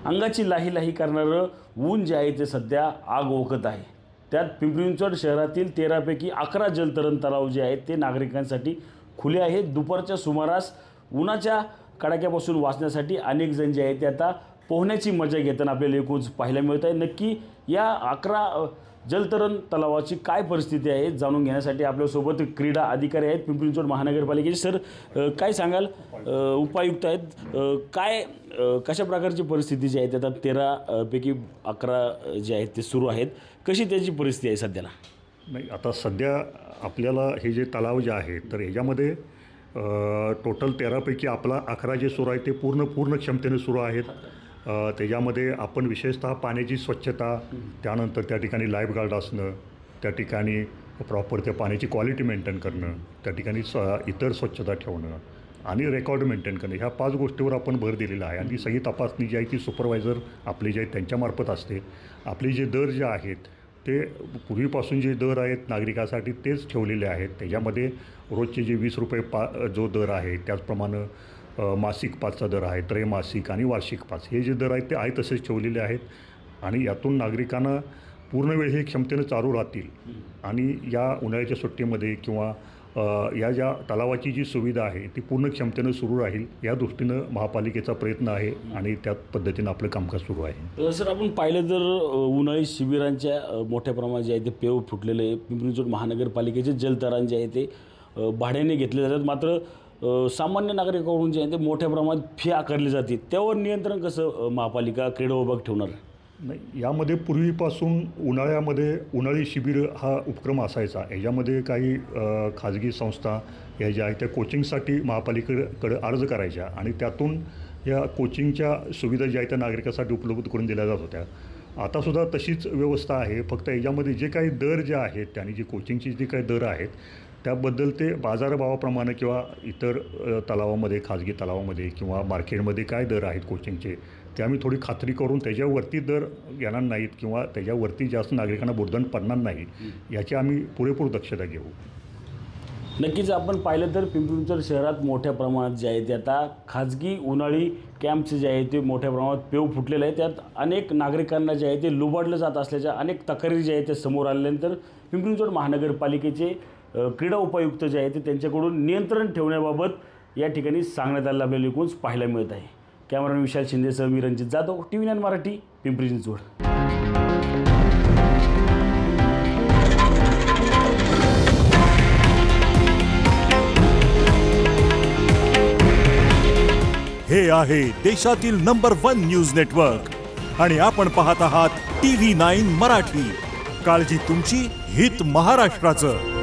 अंगाची लाही लाही करणारं ऊन जे आहे ते सध्या आग ओकत आहे। त्यात पिंपरी चिंचवड शहरातील 13 पैकी 11 जलतरण तलाव जे आहेत ते नागरिकांसाठी खुले आहेत। दुपारच्या सुमारास उन्हाच्या कडाक्यापासून वाचण्यासाठी अनेक जण जे आहेत ते आता पोहण्याची मजा घेताना आपल्याला एकूणच पाहायला मिळत आहे। नक्की या 11 जलतरण तलावाची काय परिस्थिती आहे जाणून घेण्यासाठी आपल्यासोबत क्रीडा अधिकारी आहेत पिंपरी चिंचवड महानगरपालिकेचे। सर, काय सांगाल? उपायुक्त आहेत, काय कशा प्रकारची परिस्थिती जी आहे आता 13 पैकी 11 जे आहेत ते सुरू आहेत, कशी त्याची परिस्थिती आहे सध्याला? नाही, आता सध्या आपल्याला हे जे तलाव जे आहे तर ह्याच्यामध्ये टोटल 13 पैकी आपला 11 जे सुरू आहे ते पूर्ण क्षमतेने सुरू आहेत। त्याच्यामध्ये आपण विशेषतः पाण्याची स्वच्छता, त्यानंतर त्या ठिकाणी लाईफगार्ड असणं, त्या ठिकाणी प्रॉपर त्या पाण्याची क्वालिटी मेंटेन करणं, त्या ठिकाणी इतर स्वच्छता ठेवणं आणि रेकॉर्ड मेंटेन करणं, ह्या 5 गोष्टीवर आपण भर दिलेला आहे। आणि सगळी तपासणी जी आहे ती सुपरवायझर आपले जे आहेत त्यांच्यामार्फत असते। आपले जे दर जे आहेत ते पूर्वीपासून जे दर आहेत नागरिकासाठी तेच ठेवलेले आहेत। त्याच्यामध्ये रोजचे जे 20 रुपये जो दर आहे त्याचप्रमाणे मासिक पासचा दर आहे, त्रैमासिक आणि वार्षिक पास हे जे दर आहेत ते आहे तसेच ठेवलेले आहेत। आणि यातून नागरिकांना पूर्ण वेळ हे क्षमतेनं चालू राहतील आणि या उन्हाळ्याच्या सुट्टीमध्ये किंवा या ज्या तलावाची जी सुविधा आहे ती पूर्ण क्षमतेनं सुरू राहील या दृष्टीनं महापालिकेचा प्रयत्न आहे आणि त्या पद्धतीनं आपलं कामकाज सुरू आहे। सर, आपण पाहिलं तर उन्हाळी शिबिरांच्या मोठ्या प्रमाणात जे आहे ते पेव फुटलेले आहे। पिंपरी चिंचवड महानगरपालिकेचे जलतरण जे आहे ते भाड्याने घेतले जातात, मात्र सामान्य नागरिकांकडून जे आहे ते मोठ्या प्रमाणात फी आकारली जाते। त्यावर नियंत्रण कसं महापालिका क्रीडा विभाग ठेवणार? नाही, यामध्ये पूर्वीपासून उन्हाळ्यामध्ये उन्हाळी शिबिर हा उपक्रम असायचा। याच्यामध्ये काही खाजगी संस्था या ज्या आहेत त्या कोचिंगसाठी महापालिकेकडे अर्ज करायच्या आणि त्यातून या कोचिंगच्या सुविधा ज्या आहेत त्या नागरिकांसाठी उपलब्ध करून दिल्या जात होत्या। आतासुद्धा तशीच व्यवस्था आहे, फक्त याच्यामध्ये जे काही दर जे आहेत आणि जे कोचिंगचे जे काही दर आहेत त्याबद्दल ते बाजारभावाप्रमाणे किंवा इतर तलावामध्ये, खाजगी तलावामध्ये किंवा मार्केटमध्ये काय दर आहेत कोचिंगचे ते आम्ही थोडी खात्री करून त्याच्यावरती दर येणार नाहीत किंवा त्याच्यावरती जास्त नागरिकांना बुरदण पडणार नाही याची आम्ही पुरेपूर दक्षता घेऊ। नक्कीच आपण पाहिलं तर पिंपरी चिंचवड शहरात मोठ्या प्रमाणात जे आहे ते आता खाजगी उन्हाळी कॅम्पचे जे आहे ते मोठ्या प्रमाणात पेव फुटलेले आहे। त्यात अनेक नागरिकांना जे आहे ते लुबाडलं जात असल्याच्या अनेक तक्रारी जे आहे ते समोर आल्यानंतर पिंपरी चिंचवड महानगरपालिकेचे क्रीडा उपायुक्त जे आहे ते त्यांच्याकडून नियंत्रण ठेवण्याबाबत या ठिकाणी सांगण्यात आलेलं आपल्याला एकूणच पाहायला मिळत आहे। कॅमेरामॅन विशाल शिंदेसह मी रणजित जाधव, TV9 मराठी, पिंपरी चिंचवड। हे आहे देशातील नंबर 1 न्यूज नेटवर्क आणि आपण पाहत आहात TV9 मराठी। काळजी तुमची, हित महाराष्ट्राचं।